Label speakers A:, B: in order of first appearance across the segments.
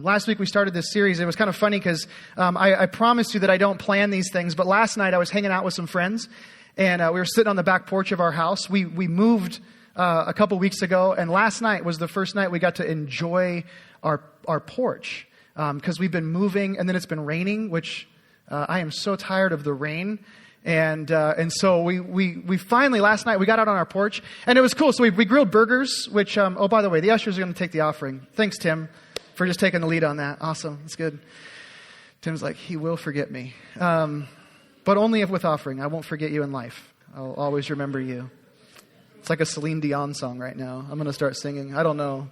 A: Last week we started this series. It was kind of funny because I promised you that I don't plan these things, but last night I was hanging out with some friends, and we were sitting on the back porch of our house. We moved a couple weeks ago, and last night was the first night we got to enjoy our porch because we've been moving, and then it's been raining, which I am so tired of the rain. And so we finally, last night, we got out on our porch, and it was cool. So we grilled burgers, which, oh, by the way, the ushers are going to take the offering. Thanks, Tim, for just taking the lead on that. Awesome. That's good. Tim's like, he will forget me. But only if with offering. I won't forget you in life. I'll always remember you. It's like a Celine Dion song right now. I'm going to start singing. I don't know.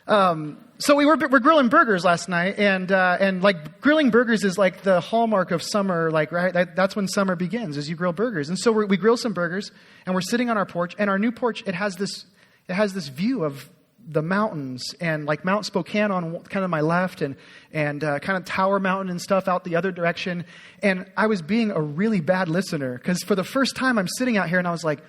A: So we're grilling burgers last night, and like grilling burgers is like the hallmark of summer, like, right? That's when summer begins, is you grill burgers. And so we grill some burgers, and we're sitting on our porch, and our new porch, it has this view of the mountains, and like Mount Spokane on kind of my left, and kind of Tower Mountain and stuff out the other direction. And I was being a really bad listener, because for the first time I'm sitting out here, and I was like,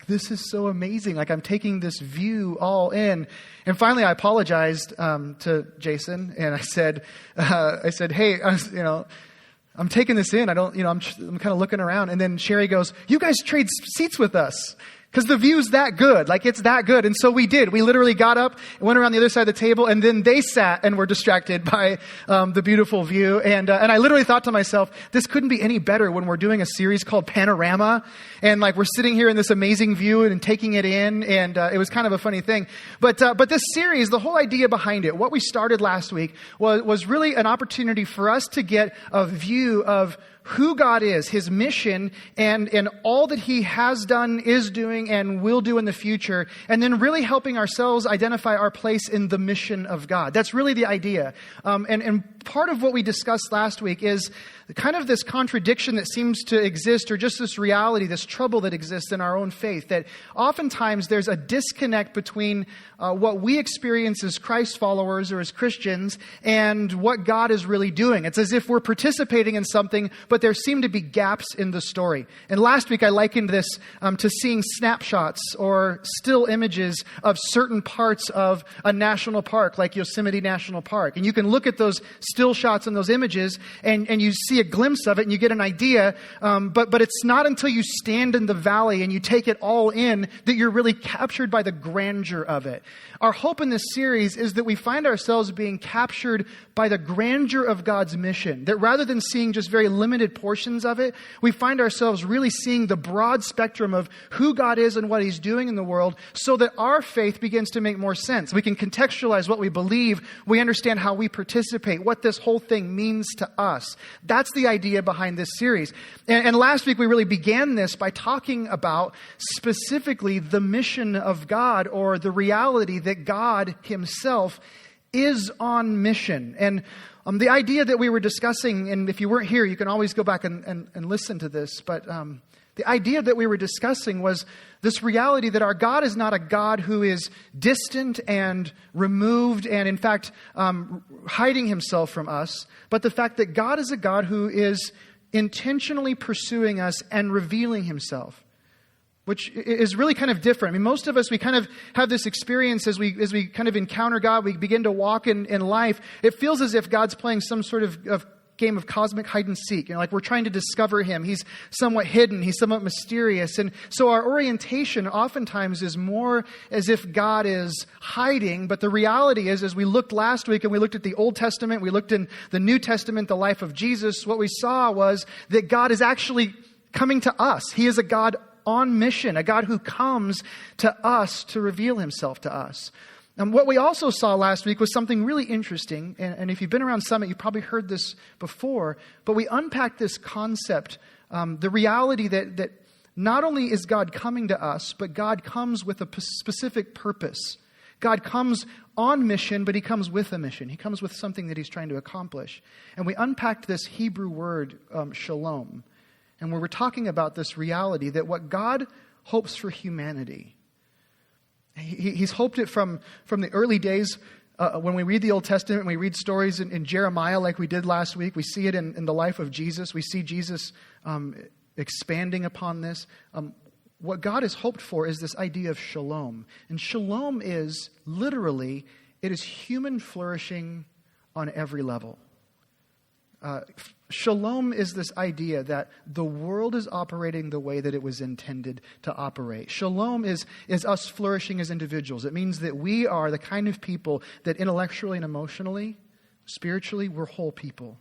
A: this is so amazing. Like, I'm taking this view all in. And finally, I apologized to Jason, and I said, hey, I'm taking this in. I'm kind of looking around. And then Sherry goes, you guys trade seats with us, because the view's that good. Like, it's that good. And so we did. We literally got up and went around the other side of the table, and then they sat and were distracted by the beautiful view. And I literally thought to myself, this couldn't be any better when we're doing a series called Panorama. And like, we're sitting here in this amazing view and taking it in. And it was kind of a funny thing. But this series, the whole idea behind it, what we started last week was really an opportunity for us to get a view of who God is, His mission, and all that He has done, is doing, and will do in the future, and then really helping ourselves identify our place in the mission of God. That's really the idea. And part of what we discussed last week is kind of this contradiction that seems to exist, or just this reality, this trouble that exists in our own faith, that oftentimes there's a disconnect between what we experience as Christ followers or as Christians and what God is really doing. It's as if we're participating in something, but there seem to be gaps in the story. And last week I likened this to seeing snapshots or still images of certain parts of a national park, like Yosemite National Park. And you can look at those still shots and those images, and you see a glimpse of it, and you get an idea. But it's not until you stand in the valley and you take it all in that you're really captured by the grandeur of it. Our hope in this series is that we find ourselves being captured by the grandeur of God's mission. That rather than seeing just very limited portions of it, we find ourselves really seeing the broad spectrum of who God is and what He's doing in the world, so that our faith begins to make more sense. We can contextualize what we believe. We understand how we participate, what this whole thing means to us. That's the idea behind this series. And last week we really began this by talking about specifically the mission of God, or the reality that God Himself is on mission. And the idea that we were discussing, and if you weren't here, you can always go back and listen to this, but the idea that we were discussing was this reality that our God is not a God who is distant and removed and, in fact, hiding Himself from us, but the fact that God is a God who is intentionally pursuing us and revealing Himself, which is really kind of different. I mean, most of us, we kind of have this experience as we kind of encounter God, we begin to walk in life. It feels as if God's playing some sort of game of cosmic hide and seek. Like we're trying to discover Him. He's somewhat hidden. He's somewhat mysterious. And so our orientation oftentimes is more as if God is hiding. But the reality is, as we looked last week and we looked at the Old Testament, we looked in the New Testament, the life of Jesus, what we saw was that God is actually coming to us. He is a God on mission, a God who comes to us to reveal Himself to us. And what we also saw last week was something really interesting. And if you've been around Summit, you've probably heard this before. But we unpacked this concept, the reality that not only is God coming to us, but God comes with a specific purpose. God comes on mission, but He comes with a mission. He comes with something that He's trying to accomplish. And we unpacked this Hebrew word, shalom. And where we're talking about this reality that what God hopes for humanity, He's hoped it from the early days. When we read the Old Testament, and we read stories in Jeremiah like we did last week, we see it in the life of Jesus. We see Jesus expanding upon this. What God has hoped for is this idea of shalom. And shalom is literally It is human flourishing on every level. Shalom is this idea that the world is operating the way that it was intended to operate. Shalom is us flourishing as individuals. It means that we are the kind of people that intellectually and emotionally, spiritually, we're whole people.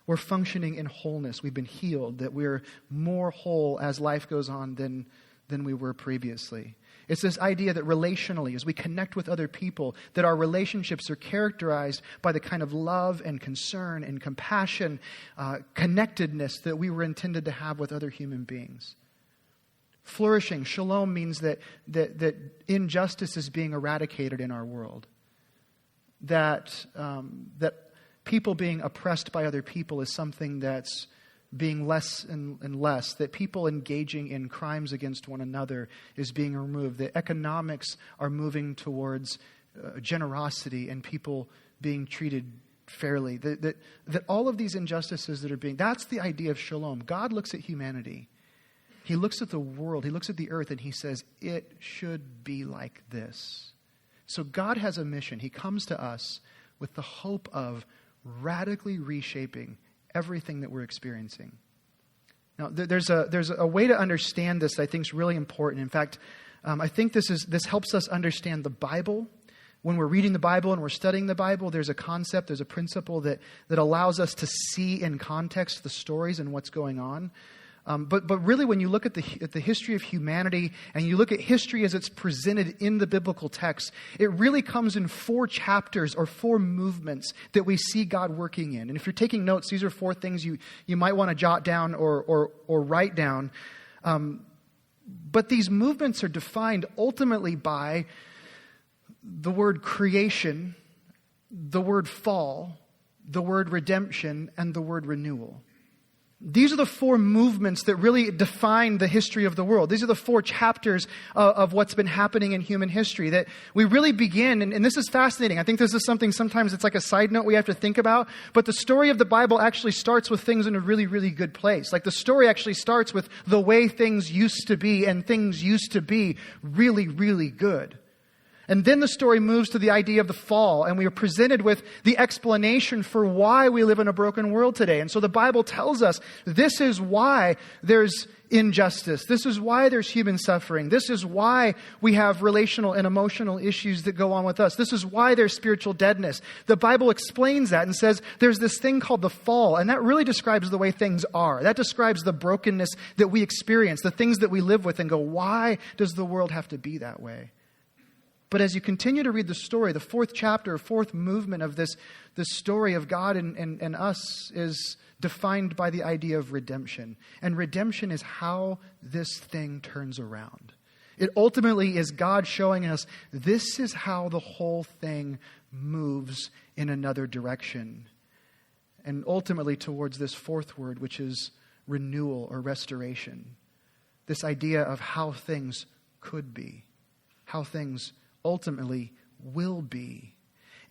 A: We're functioning in wholeness. We've been healed, that we're more whole as life goes on than we were previously. It's this idea that relationally, as we connect with other people, that our relationships are characterized by the kind of love and concern and compassion, connectedness that we were intended to have with other human beings. Flourishing, shalom, means that injustice is being eradicated in our world. That people being oppressed by other people is something that's being less and less, that people engaging in crimes against one another is being removed, that economics are moving towards generosity and people being treated fairly, that all of these injustices that are being, that's the idea of shalom. God looks at humanity. He looks at the world. He looks at the earth and he says, it should be like this. So God has a mission. He comes to us with the hope of radically reshaping everything that we're experiencing. Now, there's a way to understand this that I think is really important. In fact, I think this helps us understand the Bible. When we're reading the Bible and we're studying the Bible, there's a concept, there's a principle that allows us to see in context the stories and what's going on. But really, when you look at the history of humanity and you look at history as it's presented in the biblical text, it really comes in 4 chapters or 4 movements that we see God working in. And if you're taking notes, these are 4 things you might want to jot down or write down. But these movements are defined ultimately by the word creation, the word fall, the word redemption, and the word renewal. These are the 4 movements that really define the history of the world. These are the 4 chapters of what's been happening in human history that we really begin, and this is fascinating. I think this is something sometimes it's like a side note we have to think about, but the story of the Bible actually starts with things in a really, really good place. Like the story actually starts with the way things used to be, and things used to be really, really good. And then the story moves to the idea of the fall, and we are presented with the explanation for why we live in a broken world today. And so the Bible tells us this is why there's injustice. This is why there's human suffering. This is why we have relational and emotional issues that go on with us. This is why there's spiritual deadness. The Bible explains that and says there's this thing called the fall, and that really describes the way things are. That describes the brokenness that we experience, the things that we live with, and go, why does the world have to be that way? But as you continue to read the story, the 4th chapter, 4th movement of this story of God and us is defined by the idea of redemption. And redemption is how this thing turns around. It ultimately is God showing us this is how the whole thing moves in another direction. And ultimately towards this 4th word, which is renewal or restoration. This idea of how things could be, how things ultimately will be.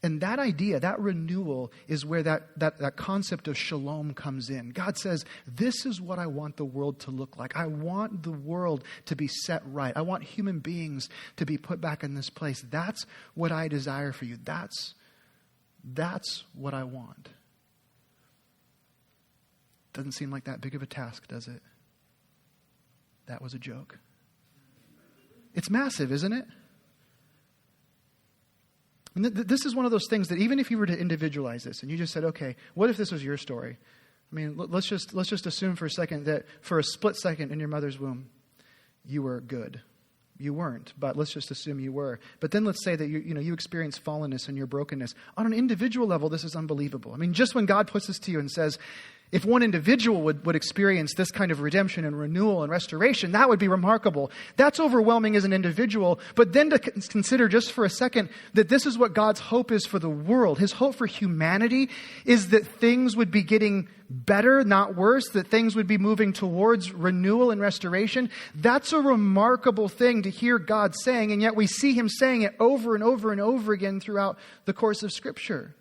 A: And that idea, that renewal, is where that concept of shalom comes in. God says, this is what I want the world to look like. I want the world to be set right. I want human beings to be put back in this place. That's what I desire for you. That's what I want. Doesn't seem like that big of a task, does it? That was a joke. It's massive, isn't it? And this is one of those things that even if you were to individualize this and you just said, okay, what if this was your story? I mean, let's just assume for a second that for a split second in your mother's womb, you were good. You weren't, but let's just assume you were. But then let's say that you experience fallenness and your brokenness. On an individual level, this is unbelievable. I mean, just when God puts this to you and says, if one individual would experience this kind of redemption and renewal and restoration, that would be remarkable. That's overwhelming as an individual. But then to consider just for a second that this is what God's hope is for the world. His hope for humanity is that things would be getting better, not worse, that things would be moving towards renewal and restoration. That's a remarkable thing to hear God saying, and yet we see him saying it over and over and over again throughout the course of Scripture.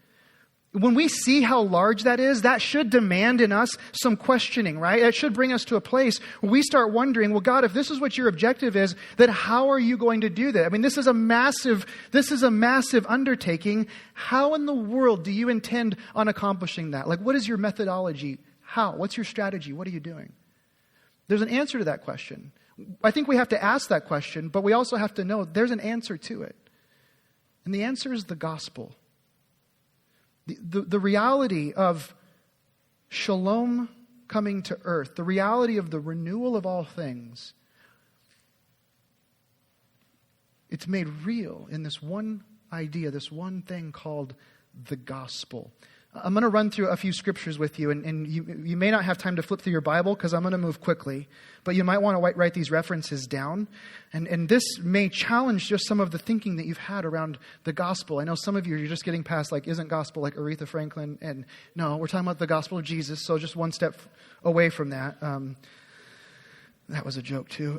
A: when we see how large that is, that should demand in us some questioning, right? It should bring us to a place where we start wondering, well, God, if this is what your objective is, then how are you going to do that? I mean, this is a massive undertaking. How in the world do you intend on accomplishing that? Like, what is your methodology? How? What's your strategy? What are you doing? There's an answer to that question. I think we have to ask that question, but we also have to know there's an answer to it. And the answer is the gospel. The reality of Shalom coming to earth, the reality of the renewal of all things, it's made real in this one idea, this one thing called the gospel. I'm going to run through a few scriptures with you, and you may not have time to flip through your Bible because I'm going to move quickly, but you might want to write these references down. And this may challenge just some of the thinking that you've had around the gospel. I know some of you, you're just getting past, like, isn't gospel like Aretha Franklin? And no, we're talking about the gospel of Jesus, so just one step away from that. That was a joke too.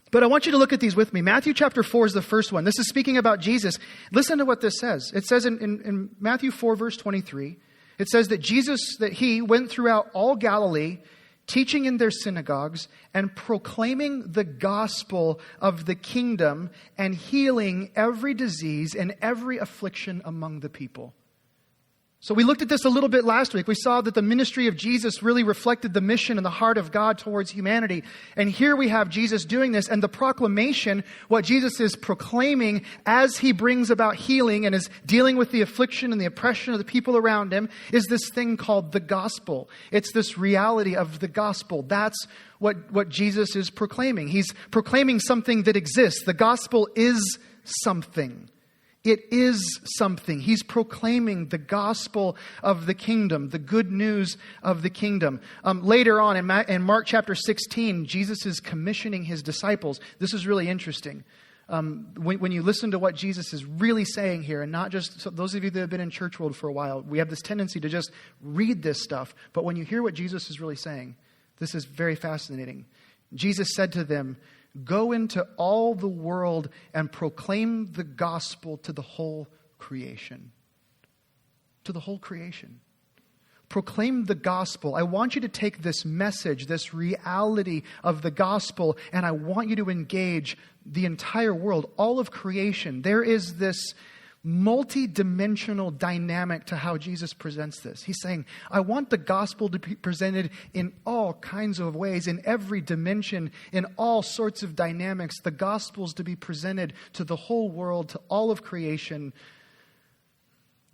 A: But I want you to look at these with me. Matthew chapter 4 is the first one. This is speaking about Jesus. Listen to what this says. It says in Matthew 4, verse 23, it says that he went throughout all Galilee, teaching in their synagogues and proclaiming the gospel of the kingdom and healing every disease and every affliction among the people. So we looked at this a little bit last week. We saw that the ministry of Jesus really reflected the mission and the heart of God towards humanity. And here we have Jesus doing this, and the proclamation, what Jesus is proclaiming as he brings about healing and is dealing with the affliction and the oppression of the people around him, is this thing called the gospel. It's this reality of the gospel. That's what Jesus is proclaiming. He's proclaiming something that exists. The gospel is something. It is something. He's proclaiming the gospel of the kingdom, the good news of the kingdom. Later on in Mark chapter 16, Jesus is commissioning his disciples. This is really interesting. When you listen to what Jesus is really saying here, and not just so those of you that have been in church world for a while, we have this tendency to just read this stuff. But when you hear what Jesus is really saying, this is very fascinating. Jesus said to them, "Go into all the world and proclaim the gospel to the whole creation." To the whole creation. Proclaim the gospel. I want you to take this message, this reality of the gospel, and I want you to engage the entire world, all of creation. There is this multi-dimensional dynamic to how Jesus presents this. He's saying, I want the gospel to be presented in all kinds of ways, in every dimension, in all sorts of dynamics. The gospel's to be presented to the whole world, to all of creation.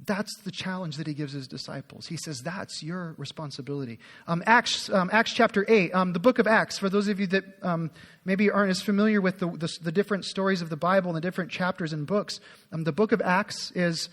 A: That's the challenge that he gives his disciples. He says, that's your responsibility. Acts chapter 8, the book of Acts, for those of you that maybe aren't as familiar with the different stories of the Bible and the different chapters and books, the book of Acts is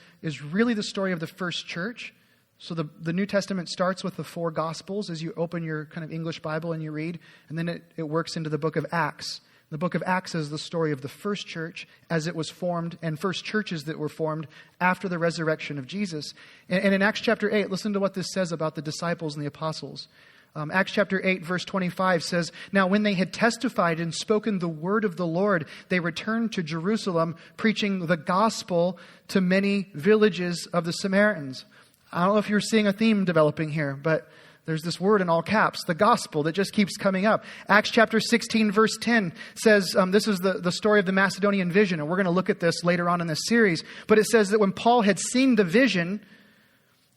A: really the story of the first church. So the New Testament starts with the four Gospels as you open your kind of English Bible and you read, and then it works into the book of Acts. The book of Acts is the story of the first church as it was formed and first churches that were formed after the resurrection of Jesus. And in Acts chapter 8, listen to what this says about the disciples and the apostles. Acts chapter 8, verse 25 says, "Now when they had testified and spoken the word of the Lord, they returned to Jerusalem, preaching the gospel to many villages of the Samaritans." I don't know if you're seeing a theme developing here, but there's this word in all caps, the gospel, that just keeps coming up. Acts chapter 16, verse 10 says, this is the story of the Macedonian vision, and we're going to look at this later on in this series. But it says that when Paul had seen the vision,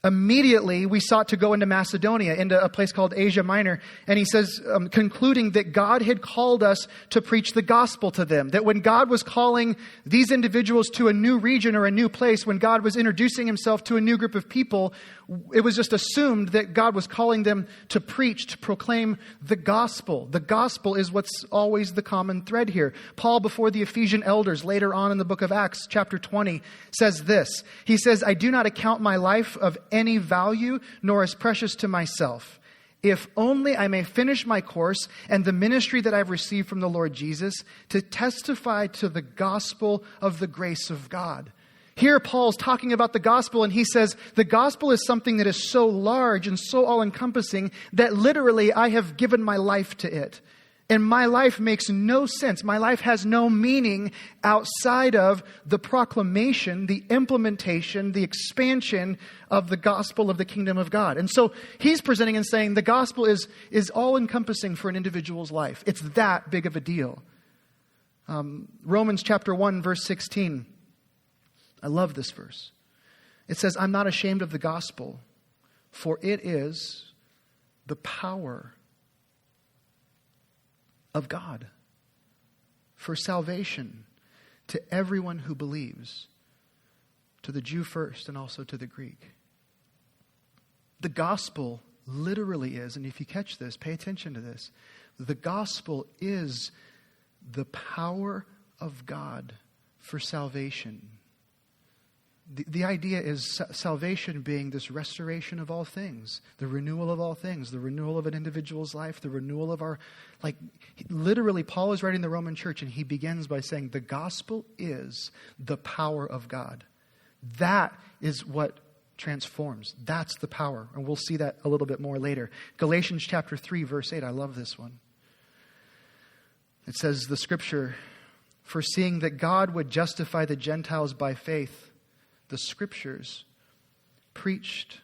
A: immediately we sought to go into Macedonia, into a place called Asia Minor. And he says, concluding that God had called us to preach the gospel to them. That when God was calling these individuals to a new region or a new place, when God was introducing himself to a new group of people, it was just assumed that God was calling them to preach, to proclaim the gospel. The gospel is what's always the common thread here. Paul, before the Ephesian elders, later on in the book of Acts, chapter 20, says this. He says, "I do not account my life of any value, nor as precious to myself, if only I may finish my course and the ministry that I've received from the Lord Jesus, to testify to the gospel of the grace of God." Here Paul's talking about the gospel, and he says, the gospel is something that is so large and so all-encompassing that literally I have given my life to it. And my life makes no sense. My life has no meaning outside of the proclamation, the implementation, the expansion of the gospel of the kingdom of God. And so he's presenting and saying the gospel is all-encompassing for an individual's life. It's that big of a deal. Romans chapter 1, verse 16. I love this verse. It says, I'm not ashamed of the gospel, for it is the power of God for salvation to everyone who believes, to the Jew first and also to the Greek. The gospel literally is, and if you catch this, pay attention to this, the gospel is the power of God for salvation. The idea is salvation being this restoration of all things, the renewal of all things, the renewal of an individual's life, the renewal of our, literally Paul is writing the Roman church and he begins by saying the gospel is the power of God. That is what transforms. That's the power. And we'll see that a little bit more later. Galatians chapter 3, verse 8. I love this one. It says the scripture, foreseeing that God would justify the Gentiles by faith, the scriptures preached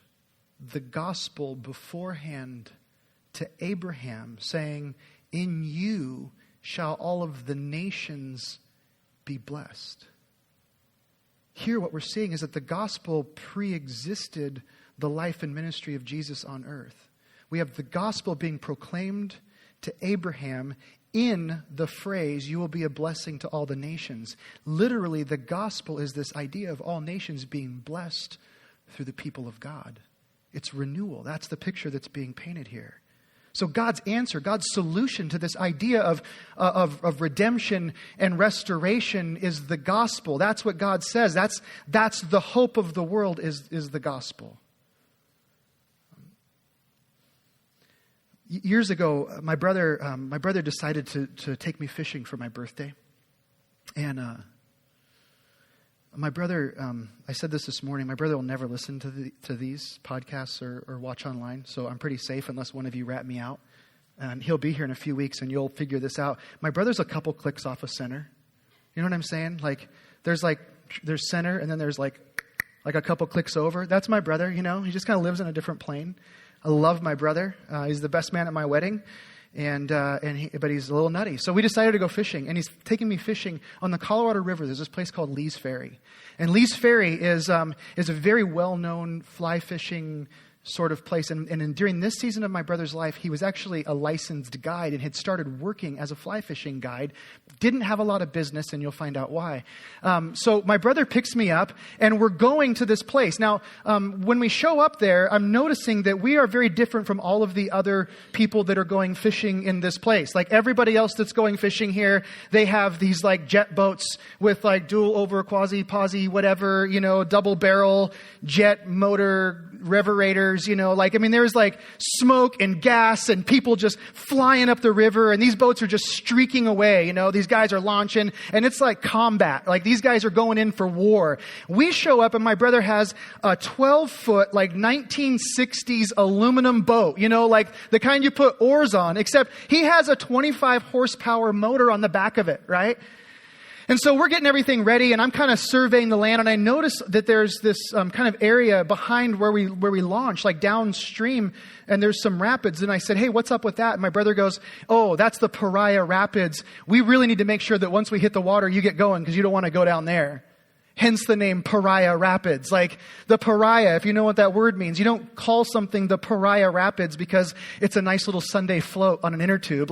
A: the gospel beforehand to Abraham, saying, in you shall all of the nations be blessed. Here what we're seeing is that the gospel pre-existed the life and ministry of Jesus on earth. We have the gospel being proclaimed to Abraham in the phrase, you will be a blessing to all the nations. Literally, the gospel is this idea of all nations being blessed through the people of God. It's renewal. That's the picture that's being painted here. So God's answer, God's solution to this idea of redemption and restoration is the gospel. That's what God says. That's the hope of the world is the gospel. Years ago, my brother decided to take me fishing for my birthday. And my brother, I said this morning, my brother will never listen to these podcasts or watch online, so I'm pretty safe unless one of you rat me out. And he'll be here in a few weeks and you'll figure this out. My brother's a couple clicks off of center. You know what I'm saying? There's center and then there's like a couple clicks over. That's my brother, he just kind of lives in a different plane. I love my brother. He's the best man at my wedding, but he's a little nutty. So we decided to go fishing, and he's taking me fishing on the Colorado River. There's this place called Lee's Ferry, and Lee's Ferry is a very well-known fly fishing sort of place. And during this season of my brother's life, he was actually a licensed guide and had started working as a fly fishing guide. Didn't have a lot of business, and you'll find out why. So my brother picks me up, and we're going to this place. Now, when we show up there, I'm noticing that we are very different from all of the other people that are going fishing in this place. Like everybody else that's going fishing here, they have these jet boats with dual over, quasi, whatever, double barrel, jet motor, reverators, there's smoke and gas and people just flying up the river, and these boats are just streaking away, these guys are launching, and it's like combat. These guys are going in for war. We show up and my brother has a 12-foot, 1960s aluminum boat, the kind you put oars on, except he has a 25 horsepower motor on the back of it, right? And so we're getting everything ready, and I'm kind of surveying the land, and I notice that there's this kind of area behind where we launch, downstream, and there's some rapids. And I said, hey, what's up with that? And my brother goes, oh, that's the Pariah Rapids. We really need to make sure that once we hit the water, you get going because you don't want to go down there. Hence the name Pariah Rapids. The Pariah, if you know what that word means, you don't call something the Pariah Rapids because it's a nice little Sunday float on an inner tube.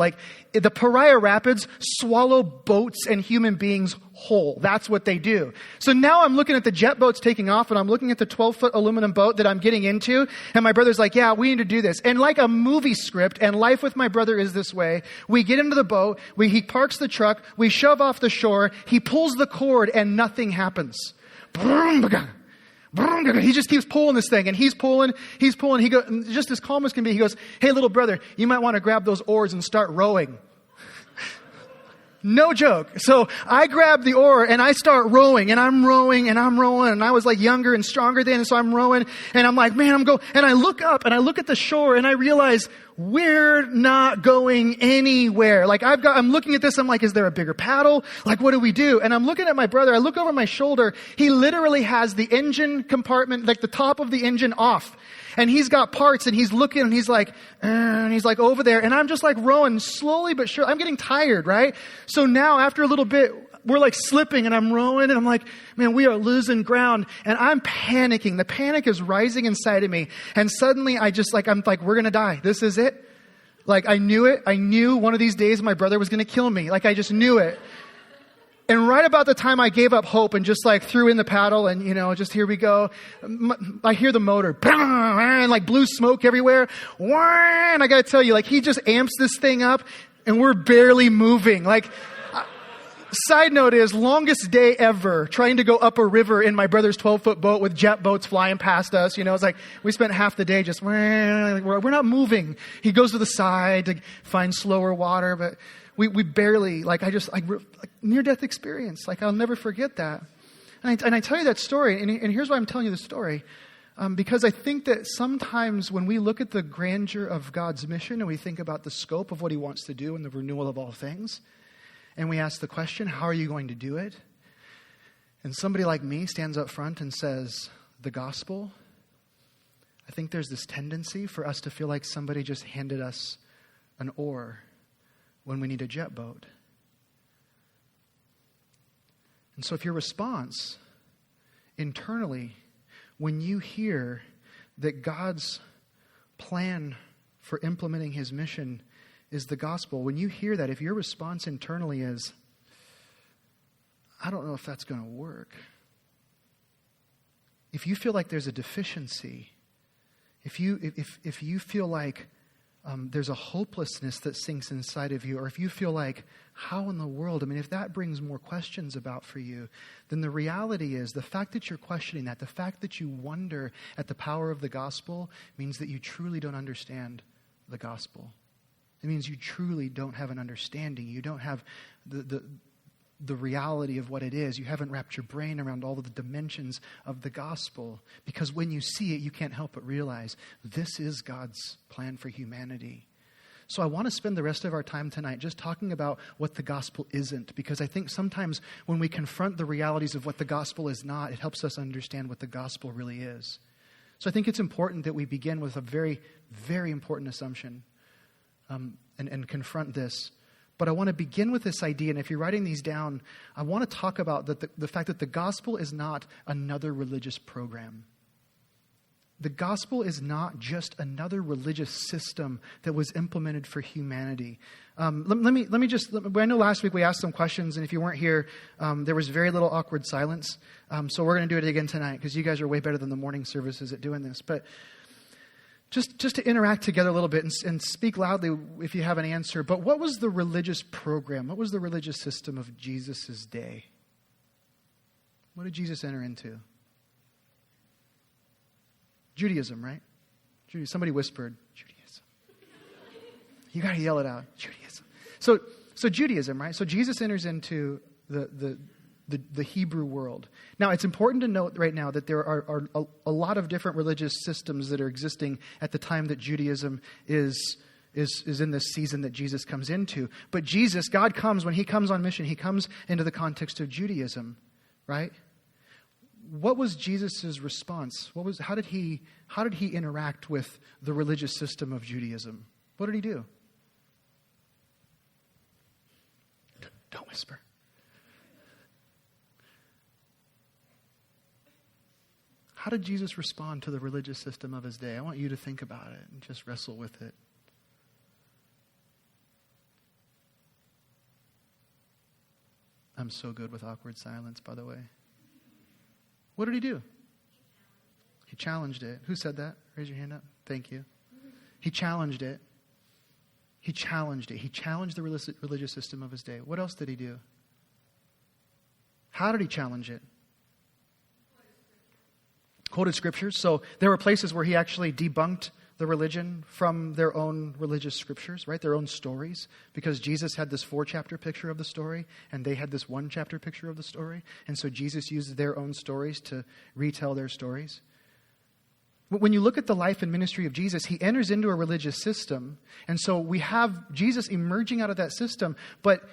A: The Pariah Rapids swallow boats and human beings whole. That's what they do. So now I'm looking at the jet boats taking off, and I'm looking at the 12-foot aluminum boat that I'm getting into, and my brother's like, yeah, we need to do this. And like a movie script, and life with my brother is this way, we get into the boat, he parks the truck, we shove off the shore, he pulls the cord, and nothing happens. He just keeps pulling this thing, and he's pulling. He goes, just as calm as can be, he goes, hey, little brother, you might want to grab those oars and start rowing. No joke. So I grab the oar and I start rowing, and I'm rowing and I'm rowing, and I was younger and stronger then, and so I'm rowing, and I'm like, man, and I look up and I look at the shore and I realize, we're not going anywhere. Like I'm looking at this, I'm like, is there a bigger paddle? Like, what do we do? And I'm looking at my brother, I look over my shoulder, he literally has the engine compartment, like the top of the engine off. And he's got parts and he's looking and he's like over there. And I'm just like rowing slowly but sure. I'm getting tired, right? So now after a little bit, we're like slipping and I'm rowing and I'm like, man, we are losing ground and I'm panicking. The panic is rising inside of me. And suddenly I'm like, we're going to die. This is it. Like I knew it. I knew one of these days my brother was going to kill me. Like I just knew it. And right about the time I gave up hope and just like threw in the paddle and, just here we go. I hear the motor, and like blue smoke everywhere. And I got to tell you, like he just amps this thing up and we're barely moving. Like, side note is longest day ever trying to go up a river in my brother's 12-foot boat with jet boats flying past us. It's like we spent half the day just, we're not moving. He goes to the side to find slower water, but we barely, near-death experience. Like, I'll never forget that. And I tell you that story, and here's why I'm telling you the story. Because I think that sometimes when we look at the grandeur of God's mission and we think about the scope of what he wants to do in the renewal of all things, and we ask the question, how are you going to do it? And somebody like me stands up front and says, the gospel, I think there's this tendency for us to feel like somebody just handed us an oar when we need a jet boat. And so if your response internally, when you hear that God's plan for implementing his mission is the gospel, when you hear that, if your response internally is, I don't know if that's going to work. If you feel like there's a deficiency, if you feel like there's a hopelessness that sinks inside of you, or if you feel like, how in the world, if that brings more questions about for you, then the reality is the fact that you're questioning that, the fact that you wonder at the power of the gospel means that you truly don't understand the gospel. It means you truly don't have an understanding. You don't have the reality of what it is. You haven't wrapped your brain around all of the dimensions of the gospel. Because when you see it, you can't help but realize this is God's plan for humanity. So I want to spend the rest of our time tonight just talking about what the gospel isn't. Because I think sometimes when we confront the realities of what the gospel is not, it helps us understand what the gospel really is. So I think it's important that we begin with a very, very important assumption and confront this. But I want to begin with this idea, and if you're writing these down, I want to talk about the fact that the gospel is not another religious program. The gospel is not just another religious system that was implemented for humanity. Let me just, I know last week we asked some questions, and if you weren't here, there was very little awkward silence. So we're going to do it again tonight, because you guys are way better than the morning services at doing this. But just to interact together a little bit and speak loudly if you have an answer. But what was the religious program? What was the religious system of Jesus' day? What did Jesus enter into? Judaism, right? Somebody whispered, Judaism. You got to yell it out, Judaism. So Judaism, right? So Jesus enters into the Hebrew world. Now, it's important to note right now that there are a lot of different religious systems that are existing at the time that Judaism is in this season that Jesus comes into. But Jesus, God comes, when he comes on mission, he comes into the context of Judaism, right? What was Jesus' response? How did he interact with the religious system of Judaism? What did he do? Don't whisper. How did Jesus respond to the religious system of his day? I want you to think about it and just wrestle with it. I'm so good with awkward silence, by the way. What did he do? He challenged it. Who said that? Raise your hand up. Thank you. He challenged it. He challenged it. He challenged the religious system of his day. What else did he do? How did he challenge it? Quoted scriptures. So there were places where he actually debunked the religion from their own religious scriptures, right? Their own stories. Because Jesus had this 4-chapter picture of the story, and they had this 1-chapter picture of the story. And so Jesus used their own stories to retell their stories. When you look at the life and ministry of Jesus, he enters into a religious system. And so we have Jesus emerging out of that system. But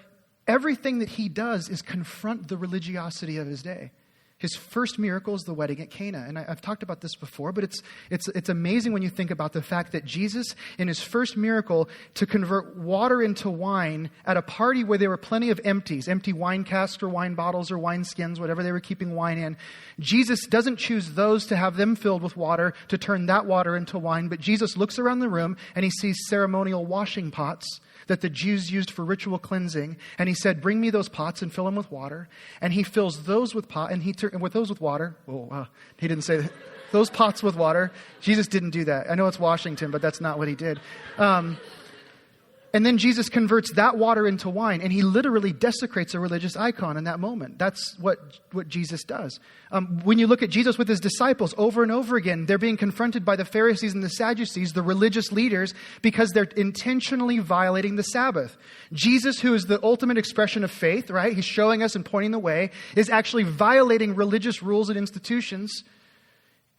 A: everything that he does is confront the religiosity of his day. His first miracle is the wedding at Cana. And I've talked about this before, but it's amazing when you think about the fact that Jesus, in his first miracle, to convert water into wine at a party where there were plenty of empty wine casks or wine bottles or wine skins, whatever they were keeping wine in. Jesus doesn't choose those to have them filled with water to turn that water into wine, but Jesus looks around the room and he sees ceremonial washing pots that the Jews used for ritual cleansing. And he said, bring me those pots and fill them with water. And he fills those with those with water. Oh, he didn't say that. Those pots with water. Jesus didn't do that. I know it's Washington, but that's not what he did. And then Jesus converts that water into wine, and he literally desecrates a religious icon in that moment. That's what Jesus does. When you look at Jesus with his disciples over and over again, they're being confronted by the Pharisees and the Sadducees, the religious leaders, because they're intentionally violating the Sabbath. Jesus, who is the ultimate expression of faith, right? He's showing us and pointing the way, is actually violating religious rules and institutions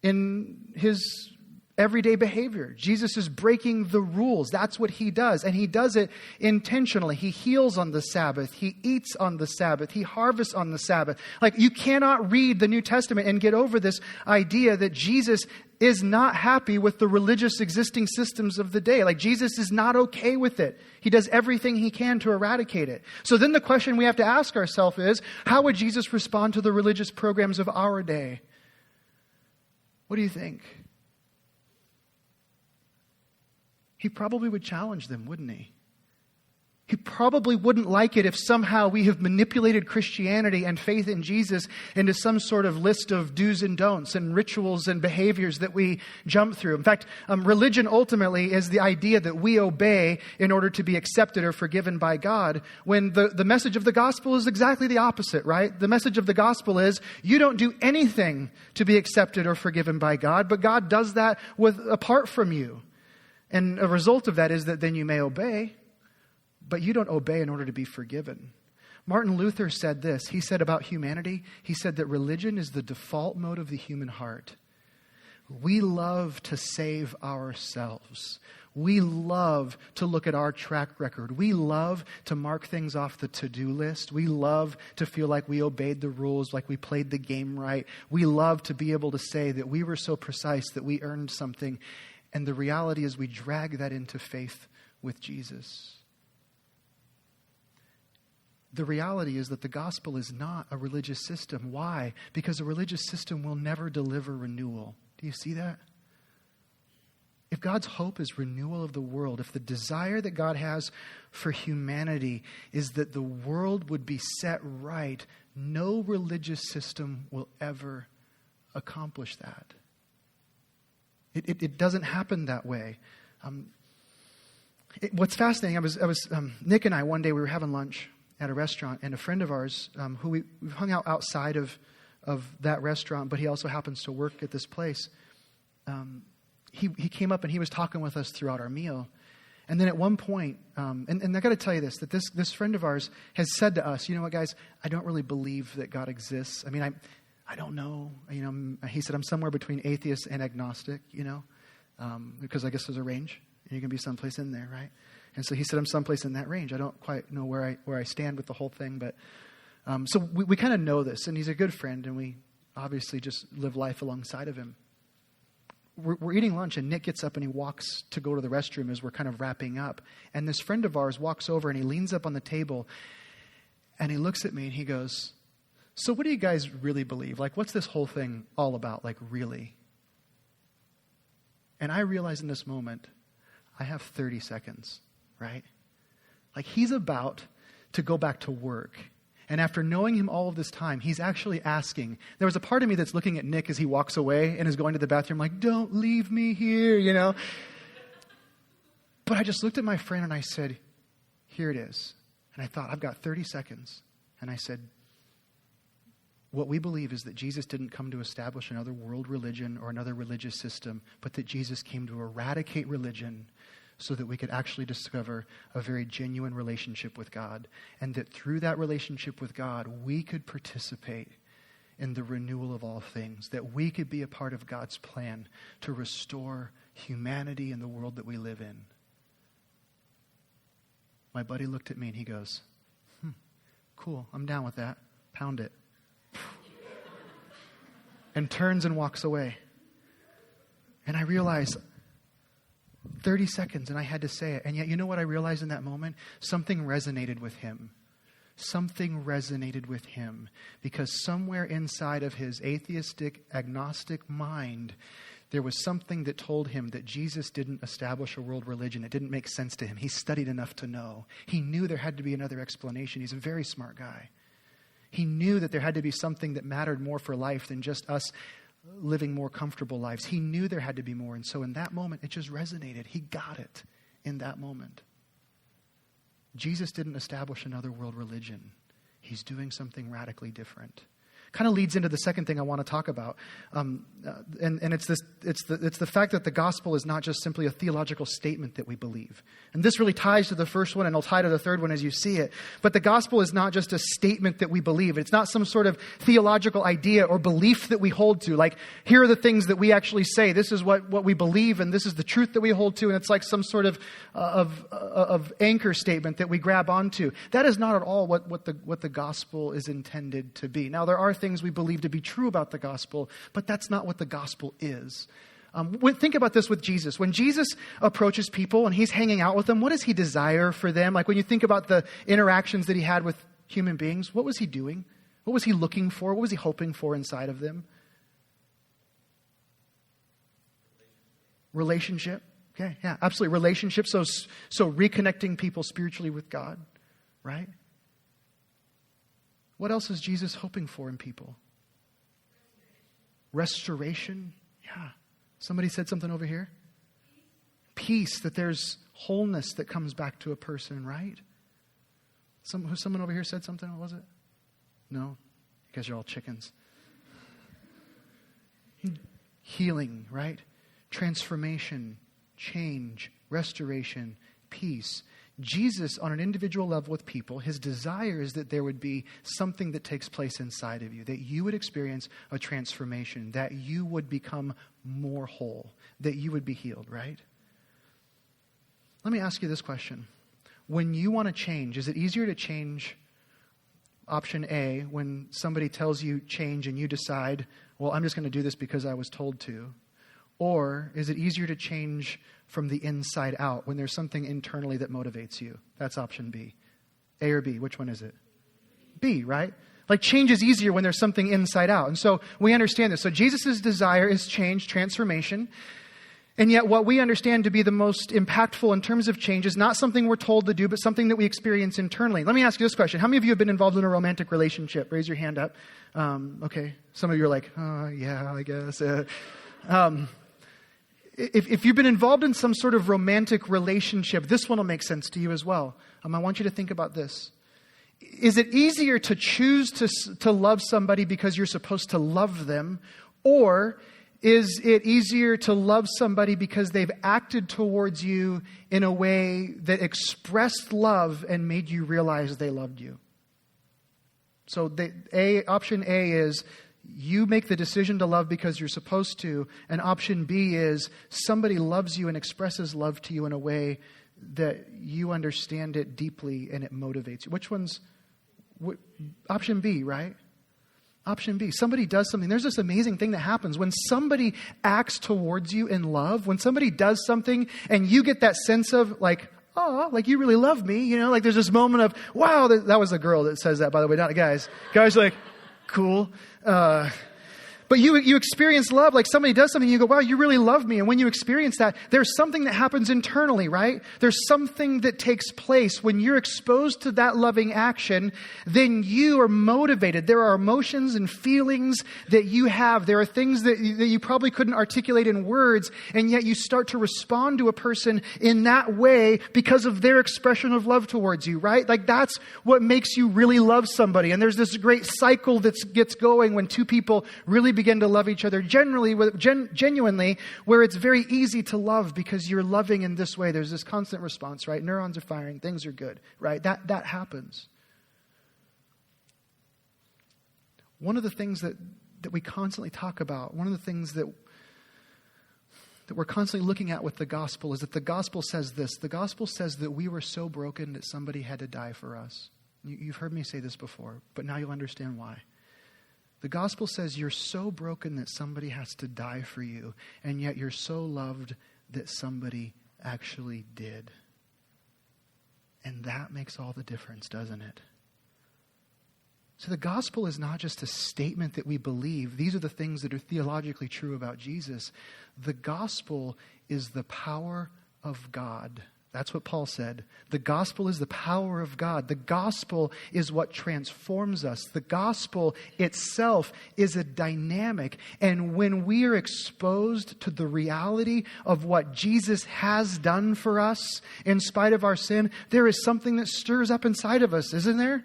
A: in his everyday behavior. Jesus is breaking the rules. That's what he does. And he does it intentionally. He heals on the Sabbath. He eats on the Sabbath. He harvests on the Sabbath. Like, you cannot read the New Testament and get over this idea that Jesus is not happy with the religious existing systems of the day. Like, Jesus is not okay with it. He does everything he can to eradicate it. So then the question we have to ask ourselves is, how would Jesus respond to the religious programs of our day? What do you think? He probably would challenge them, wouldn't he? He probably wouldn't like it if somehow we have manipulated Christianity and faith in Jesus into some sort of list of do's and don'ts and rituals and behaviors that we jump through. In fact, religion ultimately is the idea that we obey in order to be accepted or forgiven by God, when the message of the gospel is exactly the opposite, right? The message of the gospel is you don't do anything to be accepted or forgiven by God, but God does that apart from you. And a result of that is that then you may obey, but you don't obey in order to be forgiven. Martin Luther said this. He said about humanity, he said that religion is the default mode of the human heart. We love to save ourselves. We love to look at our track record. We love to mark things off the to-do list. We love to feel like we obeyed the rules, like we played the game right. We love to be able to say that we were so precise that we earned something. And the reality is we drag that into faith with Jesus. The reality is that the gospel is not a religious system. Why? Because a religious system will never deliver renewal. Do you see that? If God's hope is renewal of the world, if the desire that God has for humanity is that the world would be set right, no religious system will ever accomplish that. It doesn't happen that way. What's fascinating, I was Nick and I, one day we were having lunch at a restaurant, and a friend of ours who we hung out outside of that restaurant, but he also happens to work at this place. He came up and he was talking with us throughout our meal. And then at one point, and I got to tell you this, that this friend of ours has said to us, you know what, guys, I don't really believe that God exists. I mean, I don't know. He said, I'm somewhere between atheist and agnostic, because I guess there's a range. And you can be someplace in there, right? And so he said, I'm someplace in that range. I don't quite know where I stand with the whole thing. But so we kind of know this. And he's a good friend. And we obviously just live life alongside of him. We're eating lunch, and Nick gets up and he walks to go to the restroom as we're kind of wrapping up. And this friend of ours walks over and he leans up on the table. And he looks at me and he goes, so what do you guys really believe? Like, what's this whole thing all about? Like, really? And I realize in this moment, I have 30 seconds, right? Like, he's about to go back to work. And after knowing him all of this time, he's actually asking. There was a part of me that's looking at Nick as he walks away and is going to the bathroom like, don't leave me here, But I just looked at my friend and I said, here it is. And I thought, I've got 30 seconds. And I said, what we believe is that Jesus didn't come to establish another world religion or another religious system, but that Jesus came to eradicate religion so that we could actually discover a very genuine relationship with God. And that through that relationship with God, we could participate in the renewal of all things, that we could be a part of God's plan to restore humanity in the world that we live in. My buddy looked at me and he goes, cool, I'm down with that. Pound it. And turns and walks away. And I realized 30 seconds and I had to say it. And yet, you know what I realized in that moment? Something resonated with him. Something resonated with him. Because somewhere inside of his atheistic, agnostic mind, there was something that told him that Jesus didn't establish a world religion. It didn't make sense to him. He studied enough to know. He knew there had to be another explanation. He's a very smart guy. He knew that there had to be something that mattered more for life than just us living more comfortable lives. He knew there had to be more. And so in that moment, it just resonated. He got it in that moment. Jesus didn't establish another world religion. He's doing something radically different. Kind of leads into the second thing I want to talk about, and it's the fact that the gospel is not just simply a theological statement that we believe, and this really ties to the first one, and it'll tie to the third one as you see it. But the gospel is not just a statement that we believe; it's not some sort of theological idea or belief that we hold to. Like, here are the things that we actually say. This is what we believe, and this is the truth that we hold to, and it's like some sort of anchor statement that we grab onto. That is not at all what the gospel is intended to be. Now, there are things we believe to be true about the gospel, but that's not what the gospel is. Think about this with Jesus. When Jesus approaches people and he's hanging out with them, what does he desire for them? Like when you think about the interactions that he had with human beings, what was he doing? What was he looking for? What was he hoping for inside of them? Relationship. Okay, yeah, absolutely. Relationship. So reconnecting people spiritually with God, right? What else is Jesus hoping for in people? Restoration. Yeah. Somebody said something over here. Peace, that there's wholeness that comes back to a person, right? Someone over here said something, what was it? No? You guys are all chickens. Healing, right? Transformation, change, restoration, peace. Jesus, on an individual level with people, his desire is that there would be something that takes place inside of you, that you would experience a transformation, that you would become more whole, that you would be healed, right? Let me ask you this question. When you want to change, is it easier to change option A when somebody tells you change and you decide, well, I'm just going to do this because I was told to? Or is it easier to change from the inside out when there's something internally that motivates you? That's option B. A or B, which one is it? B, right? Like change is easier when there's something inside out. And so we understand this. So Jesus' desire is change, transformation. And yet what we understand to be the most impactful in terms of change is not something we're told to do, but something that we experience internally. Let me ask you this question. How many of you have been involved in a romantic relationship? Raise your hand up. Okay. Some of you are like, yeah, I guess. If you've been involved in some sort of romantic relationship, this one will make sense to you as well. I want you to think about this. Is it easier to choose to love somebody because you're supposed to love them? Or is it easier to love somebody because they've acted towards you in a way that expressed love and made you realize they loved you? So option A is you make the decision to love because you're supposed to. And option B is somebody loves you and expresses love to you in a way that you understand it deeply and it motivates you. Which one's option B, right? Option B. Somebody does something. There's this amazing thing that happens when somebody acts towards you in love. When somebody does something and you get that sense of like, oh, like you really love me. You know, like there's this moment of, wow, that was a girl that says that, by the way, not a guys. Guys are like, cool. But you experience love, like somebody does something, you go, wow, you really love me. And when you experience that, there's something that happens internally, right? There's something that takes place. When you're exposed to that loving action, then you are motivated. There are emotions and feelings that you have. There are things that you probably couldn't articulate in words, and yet you start to respond to a person in that way because of their expression of love towards you, right? Like that's what makes you really love somebody. And there's this great cycle that gets going when two people really begin to love each other genuinely, where it's very easy to love because you're loving in this way. There's this constant response, right? Neurons are firing. Things are good, right? That happens. one of the things that we constantly talk about, one of the things that we're constantly looking at with the gospel is that the gospel says this. The gospel says that we were so broken that somebody had to die for us. You've heard me say this before, but now you'll understand why. The gospel says you're so broken that somebody has to die for you, and yet you're so loved that somebody actually did. And that makes all the difference, doesn't it? So the gospel is not just a statement that we believe. These are the things that are theologically true about Jesus. The gospel is the power of God. That's what Paul said. The gospel is the power of God. The gospel is what transforms us. The gospel itself is a dynamic. And when we are exposed to the reality of what Jesus has done for us in spite of our sin, there is something that stirs up inside of us, isn't there?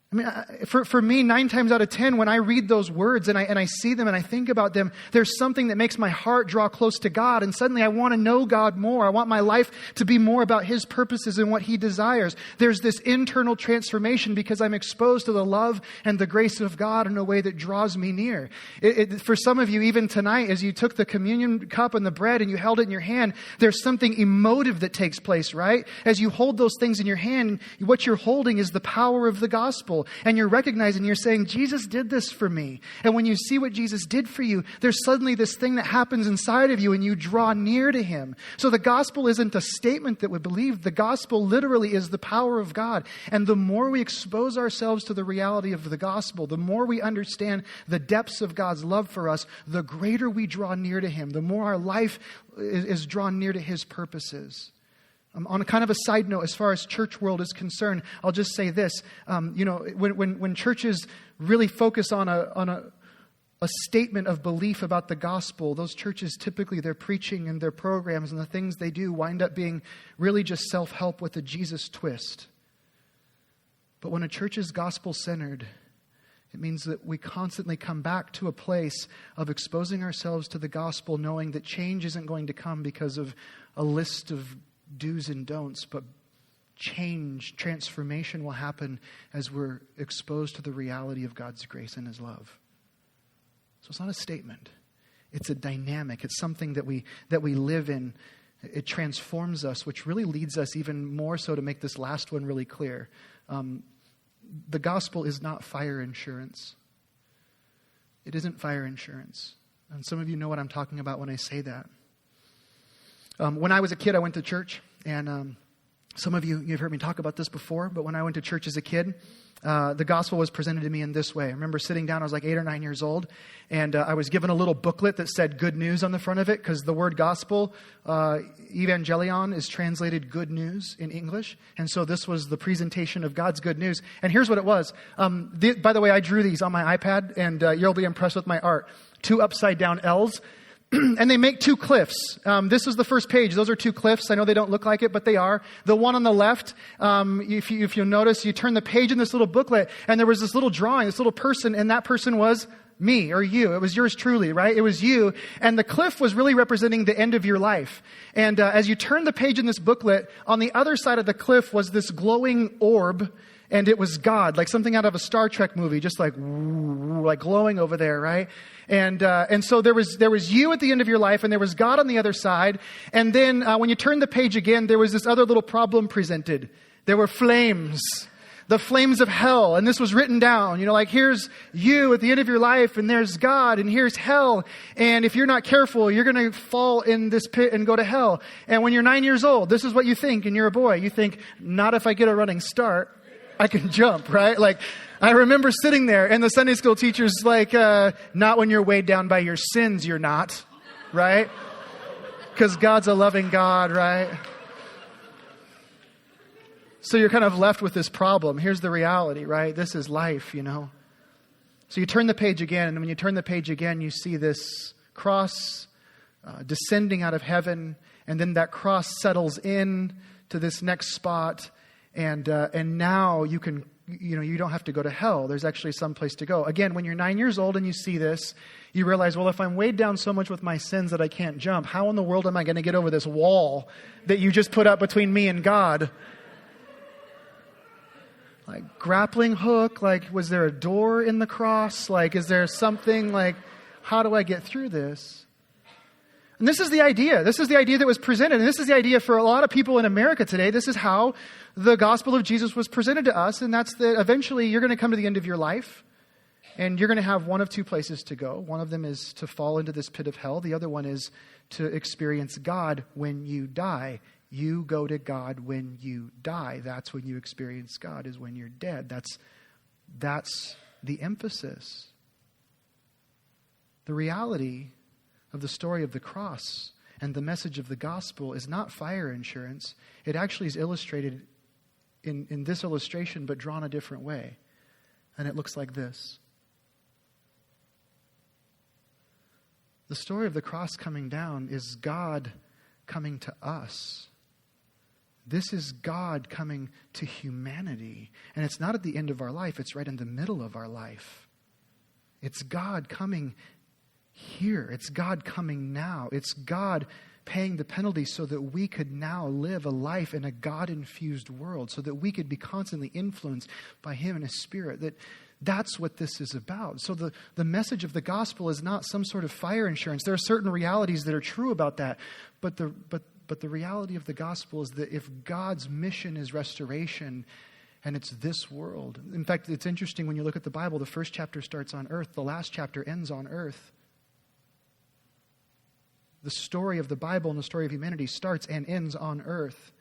A: I mean, for me, 9 times out of 10, when I read those words and I see them and I think about them, there's something that makes my heart draw close to God. And suddenly I want to know God more. I want my life to be more about His purposes and what He desires. There's this internal transformation because I'm exposed to the love and the grace of God in a way that draws me near. For some of you, even tonight, as you took the communion cup and the bread and you held it in your hand, there's something emotive that takes place, right? As you hold those things in your hand, what you're holding is the power of the gospel. And you're recognizing, you're saying, Jesus did this for me. And when you see what Jesus did for you, there's suddenly this thing that happens inside of you and you draw near to Him. So the gospel isn't a statement that we believe. The gospel literally is the power of God. And the more we expose ourselves to the reality of the gospel, the more we understand the depths of God's love for us, the greater we draw near to Him, the more our life is drawn near to His purposes. On a kind of a side note, as far as church world is concerned, I'll just say this. When churches really focus on a statement of belief about the gospel, those churches typically, their preaching and their programs and the things they do wind up being really just self-help with a Jesus twist. But when a church is gospel-centered, it means that we constantly come back to a place of exposing ourselves to the gospel, knowing that change isn't going to come because of a list of do's and don'ts, but transformation will happen as we're exposed to the reality of God's grace and His love. So it's not a statement. It's a dynamic. It's something that we live in. It transforms us, which really leads us even more so to make this last one really clear. The gospel is not fire insurance. It isn't fire insurance. And some of you know what I'm talking about when I say that. When I was a kid, I went to church, and some of you've heard me talk about this before, but when I went to church as a kid, the gospel was presented to me in this way. I remember sitting down, I was like 8 or 9 years old, and I was given a little booklet that said good news on the front of it, because the word gospel, evangelion, is translated good news in English, and so this was the presentation of God's good news. And here's what it was. By the way, I drew these on my iPad, and you'll be impressed with my art. 2 upside down L's. And they make 2 cliffs. This is the first page. Those are 2 cliffs. I know they don't look like it, but they are. The one on the left, if you'll notice, you turn the page in this little booklet, and there was this little drawing, this little person, and that person was me or you. It was yours truly, right? It was you. And the cliff was really representing the end of your life. And as you turn the page in this booklet, on the other side of the cliff was this glowing orb, and it was God, like something out of a Star Trek movie, just like glowing over there, right? And so there was you at the end of your life, and there was God on the other side. And then when you turn the page again, there was this other little problem presented. There were flames, the flames of hell. And this was written down, like here's you at the end of your life, and there's God, and here's hell. And if you're not careful, you're going to fall in this pit and go to hell. And when you're 9 years old, this is what you think, and you're a boy. You think, not if I get a running start. I can jump, right? Like, I remember sitting there, and the Sunday school teacher's like, not when you're weighed down by your sins, you're not, right? Because God's a loving God, right? So you're kind of left with this problem. Here's the reality, right? This is life, So you turn the page again, and when you turn the page again, you see this cross descending out of heaven, and then that cross settles in to this next spot. And now you can, you don't have to go to hell. There's actually some place to go. Again, when you're 9 years old and you see this, you realize, well, if I'm weighed down so much with my sins that I can't jump, how in the world am I going to get over this wall that you just put up between me and God? Like grappling hook, like was there a door in the cross? Like is there something like, how do I get through this? And this is the idea. This is the idea that was presented. And this is the idea for a lot of people in America today. This is how the gospel of Jesus was presented to us. And that's that eventually you're going to come to the end of your life. And you're going to have one of two places to go. One of them is to fall into this pit of hell. The other one is to experience God when you die. You go to God when you die. That's when you experience God, is when you're dead. That's the emphasis. The reality of the story of the cross and the message of the gospel is not fire insurance. It actually is illustrated in this illustration, but drawn a different way. And it looks like this. The story of the cross coming down is God coming to us. This is God coming to humanity. And it's not at the end of our life. It's right in the middle of our life. It's God coming here. It's God coming now. It's God paying the penalty so that we could now live a life in a God-infused world, so that we could be constantly influenced by Him and His Spirit. That's what this is about. So the message of the gospel is not some sort of fire insurance. There are certain realities that are true about that. But the reality of the gospel is that if God's mission is restoration, and it's this world. In fact, it's interesting when you look at the Bible, the first chapter starts on earth, the last chapter ends on earth. The story of the Bible and the story of humanity starts and ends on earth.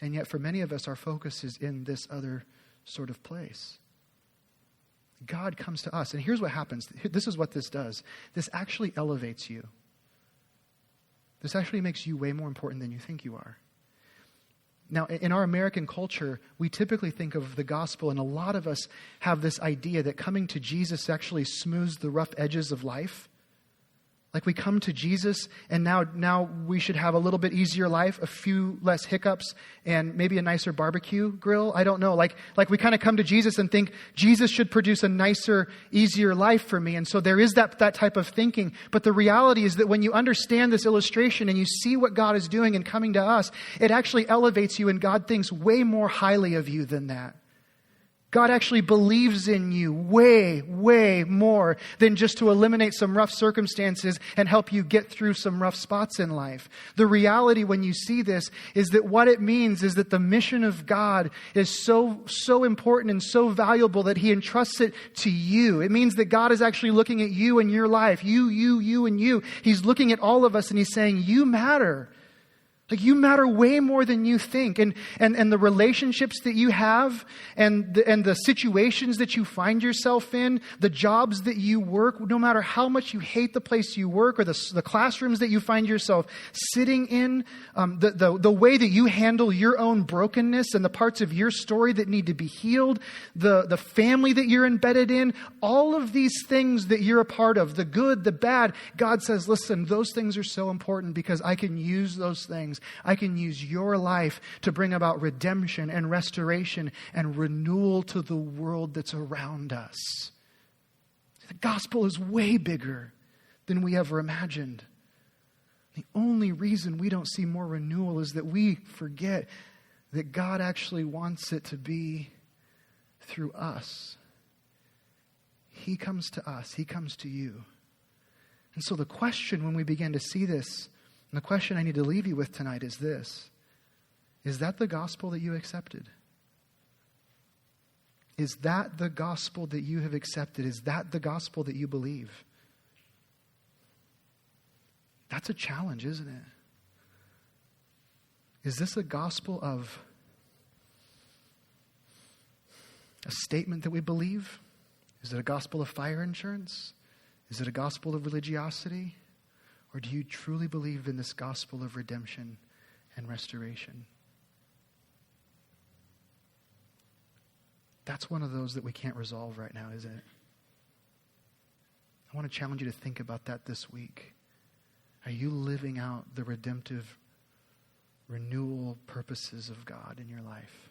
A: And yet for many of us, our focus is in this other sort of place. God comes to us. And here's what happens. This is what this does. This actually elevates you. This actually makes you way more important than you think you are. Now, in our American culture, we typically think of the gospel, and a lot of us have this idea that coming to Jesus actually smooths the rough edges of life. Like we come to Jesus and now we should have a little bit easier life, a few less hiccups, and maybe a nicer barbecue grill. I don't know. Like we kind of come to Jesus and think Jesus should produce a nicer, easier life for me. And so there is that type of thinking. But the reality is that when you understand this illustration and you see what God is doing and coming to us, it actually elevates you, and God thinks way more highly of you than that. God actually believes in you way, way more than just to eliminate some rough circumstances and help you get through some rough spots in life. The reality when you see this is that what it means is that the mission of God is so important and so valuable that He entrusts it to you. It means that God is actually looking at you and your life. You, and you. He's looking at all of us and He's saying, you matter. Like you matter way more than you think. And the relationships that you have and the situations that you find yourself in, the jobs that you work, no matter how much you hate the place you work or the classrooms that you find yourself sitting in, the way that you handle your own brokenness and the parts of your story that need to be healed, the family that you're embedded in, all of these things that you're a part of, the good, the bad, God says, listen, those things are so important because I can use those things. I can use your life to bring about redemption and restoration and renewal to the world that's around us. The gospel is way bigger than we ever imagined. The only reason we don't see more renewal is that we forget that God actually wants it to be through us. He comes to us. He comes to you. And so the question when we begin to see this, and the question I need to leave you with tonight is this. Is that the gospel that you accepted? Is that the gospel that you have accepted? Is that the gospel that you believe? That's a challenge, isn't it? Is this a gospel of a statement that we believe? Is it a gospel of fire insurance? Is it a gospel of religiosity? Or do you truly believe in this gospel of redemption and restoration? That's one of those that we can't resolve right now, isn't it? I want to challenge you to think about that this week. Are you living out the redemptive renewal purposes of God in your life?